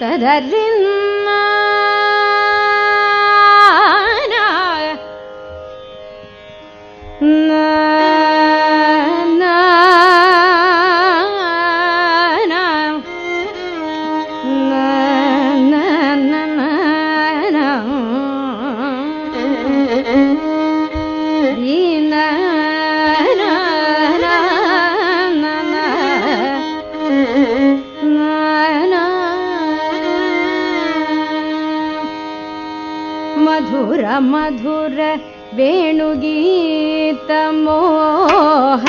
ತದರಿನ್ನ ಮಧುರ ಮಧುರ ವೇಣುಗೀತ ಮೋಹ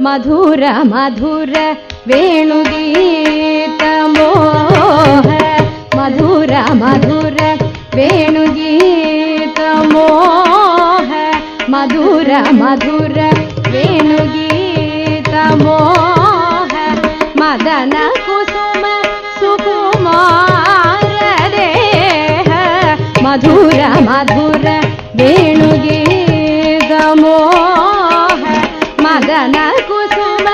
ಮಧುರ ಮಧುರ ವೇಣುಗೀತ ಮೋಹ ಮಧುರ ಮಧುರ ವೇಣುಗೀತ ಮೋಹ ಮಧುರ ಮಧುರ ವೇಣುಗೀತ ಮೋಹ ಮದನ ಕುಸುಮ ಸುಕುಮಾರ ದೇಹ ಮಧುರ ಮಧುರ ವೇಣುಗೀತ ಮೋಹ ಮದನ ಕುಸುಮ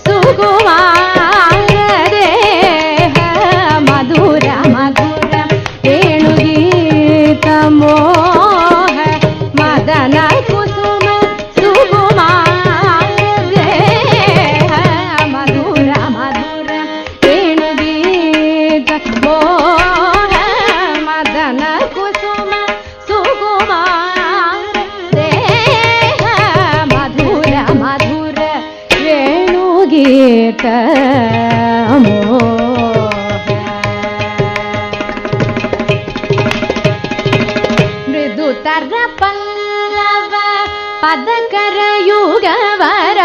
ಸುಕುಮಾರ ದೇಹ ಮಧುರ ಮಧುರ ವೇಣುಗೀತ ಮೋಹ ಮದನ ಕುಸುಮ ಸುಕುಮಾರ ದೇಹ ಮಧುರ ಮಧುರ ವೇಣುಗೀತ ಮೋಹ ಮದನ ಕುಸುಮ ಸುಕುಮಾರ ದೇಹ ಮಧುರ ಮಧುರ ವೇಣುಗೀತ ಮೃದುತರ ಪಲ್ಲವ ಪದಕರ ಯುಗವರ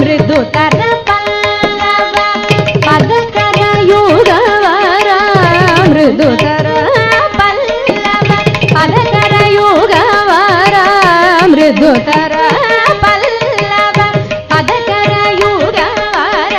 ಮೃದುತರ ಪಲ್ಲವ ಪದಕರ ಯುಗವರ ಮೃದುತರ ಪಲ್ಲವ ಪದಕರ ಯುಗವರ ಮೃದುತರ ಪಲ್ಲವ ಪದಕರ ಯುಗವರ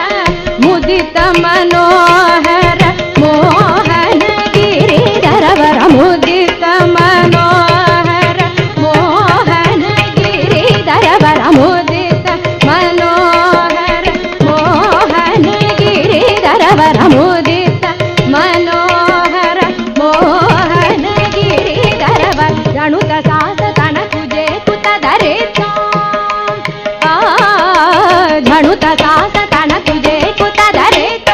ಮುದಿತ ಮನೋಹರ ಮೋಹನ ಗಿರಿಧರವರ ಮುದಿತ ಮನೋಹರ ಮೋಹನ ಗಿರಿಧರವರ ಮುದಿತ ಮನೋಹರ ಮೋಹನ ಗಿರಿಧರವರ ಮುದಿತ ಮನೋಹರ ಮೋಹನ ಗಿರಿಧರವರ ಗಣುತ ಸಾಸ ತನ ತುಜೆ ಕುತ ಧರಿತ ಝಣುತ ಸಾಸ ತನ ತುಜೆ ಕುತ ಧರಿತ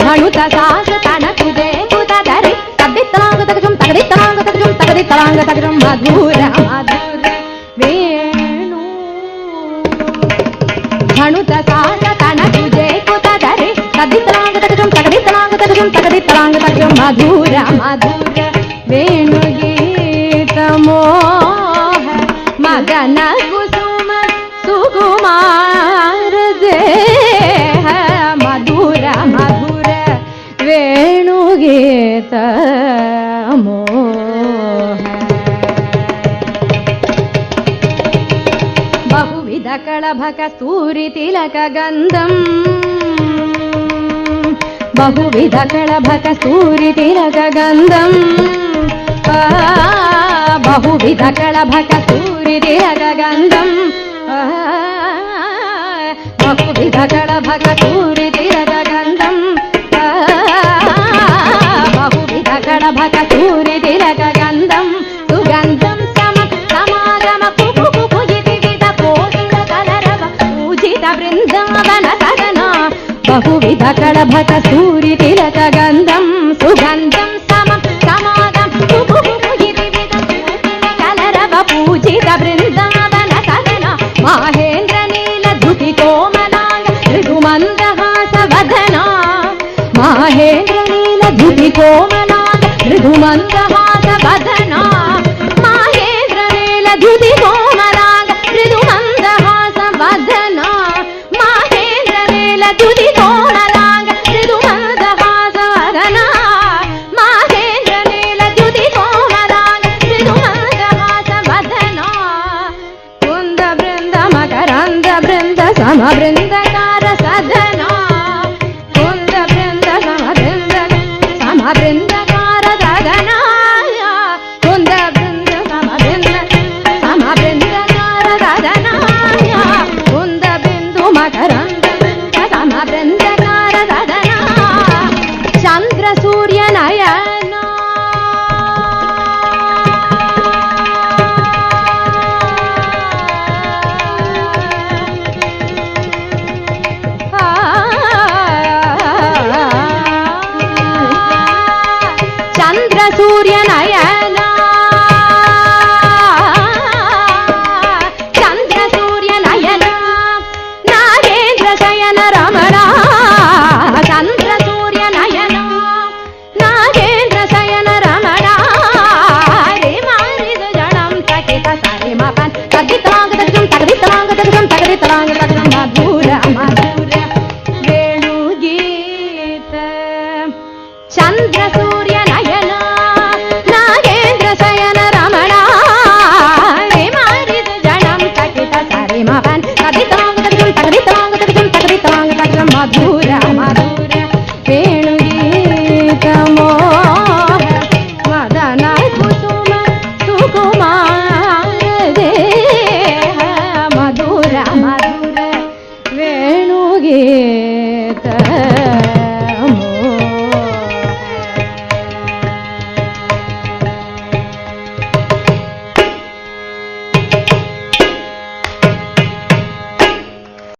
ಝಣುತ ಸಾಸ ತನ ತುಜೆ ಕುತ ಧರಿ ತದ್ದಿತ್ತಲಾಂಗ ತಗಜುಂ ತಗದಿತ್ತಲಾಂಗ ತಗಜುಂ ತಗದಿತ್ತಲಾಂಗ ತಗಜುಂ ಮಧುರ ಮಧುರ ವೇಣು ಝಣುತ ಸಾಸ ತನ ತುಜೆ ಕುತ ಧರಿ ತದ್ದಿತ್ತಲಾಂಗ ತಗಜುಂ ತಗದಿತ್ತಲಾಂಗ ತಗಜುಂ ತಗದಿತ್ತಲಾಂಗ ತಗಜುಂ ಮಧುರ ಮಧುರ ವೇಣುಗೀತ ಮೋಹ ಮಗನ ಕುಸುಮ ಸುಕುಮಾರ ದೇಹ ಮಧುರ ಮಧುರ ವೇಣುಗೀತ ಮೋಹ ಬಹುವಿಧ ಕಳಭಕ ಸ್ತೂರಿ ತಿಲಕ ಗಂಧಂ ಬಹುವಿಧ ಕಳಭಕ ಸ್ತೂರಿ ತಿಲಕ ಗಂಧಂ ಬಹುವಿಧ ಕಳಭಕ ಸ್ತೂರಿ ತಿಲಕ ಗಂಧಂ ಬಹುವಿಧ ಕಳಭಕ ಸ್ತೂರಿ ತಿಲಕ ಗಂಧಂ ಬಹುವಿಧ ಕಳಭಕ ಸ್ತೂರಿ ತಿಲಕ ಗಂಧಂ ಸುಗಂಧಂ ಸಮ ಸಮಾಗಮ ಕುಕು ಕುಕು ಇತಿವಿಧ ಕೋಟಿಲ ಕಲರವ ಪೂಜಿತ ಬೃಂದಾವನ ಸದನ ಬಹುವಿಧ ಕಳಭಕ ಸ್ತೂರಿ ತಿಲಕ ಗಂಧಂ ಸುಗಂಧಂ ಸಮ ಸಮಾಗಮ ಕುಕು ಕುಕು ಇತಿವಿಧ ಕೋಟಿಲ ಕಲರವ ಪೂಜಿತ ಬೃಂದಾವನ ಸದನ ಮಹೇಂದ್ರ ನೀಲ ಧುತಿ ಕೋಮಲಾಂಗ ಮೃದುಮಂದಹಾಸ ವದನ ಮಹೇಂದ್ರ ನೀಲ ಧುತಿ ಕೋಮಲಾಂಗ ಮೃದುಮಂದಹಾಸ ವದನ ಮಹೇಂದ್ರ ನೀಲ ಧುತಿ ಕೋಮಲಾಂಗ ಮೃದುಮಂದಹಾಸ ವದನ ಮಹೇಂದ್ರ ನೀಲ ಧುತಿ ಕೋಮಲಾಂಗ ಮೃದುಮಂದಹಾಸ ವದನ ಮಹೇಂದ್ರ ನೀಲ ಧುತಿ ಕೋಮಲಾಂಗ ಮೃದುಮಂದಹಾಸ ವದನ ಕುಂದ ಬೃಂದ ಮಕರಂದ ಬೃಂದ ಸಮ ಬೃಂದಕಾರ ಸದನ ಕುಂದ ಬೃಂದ ಸಮ ಬೃಂದಕಾರ ಸದನ ಕುಂದ ಬೃಂದ ಸಮ ಬೃಂದ ಚಂದ್ರ ಸೂರ್ಯ ನಯನ ನಾಗೇಂದ್ರ ಶಯನ ರಮಣ ಮಾರಿದ ಜನಂ ಸಕಿತ ಸರಿ ಮಪನ್ ತದಿತಲಾಂಗ ತಗಜುಂ ತಗದಿತಲಾಂಗ ತಗಜುಂ ತಗದಿತಲಾಂಗ ತಗಜುಂ ಮಧುರ ಮಧುರ ವೇಣುಗೀತ ಮೋಹ ಮದನ ಕುಸುಮ ಸುಕುಮಾರ ದೇಹ ಮಧುರ ಮಧುರ ವೇಣುಗೀತ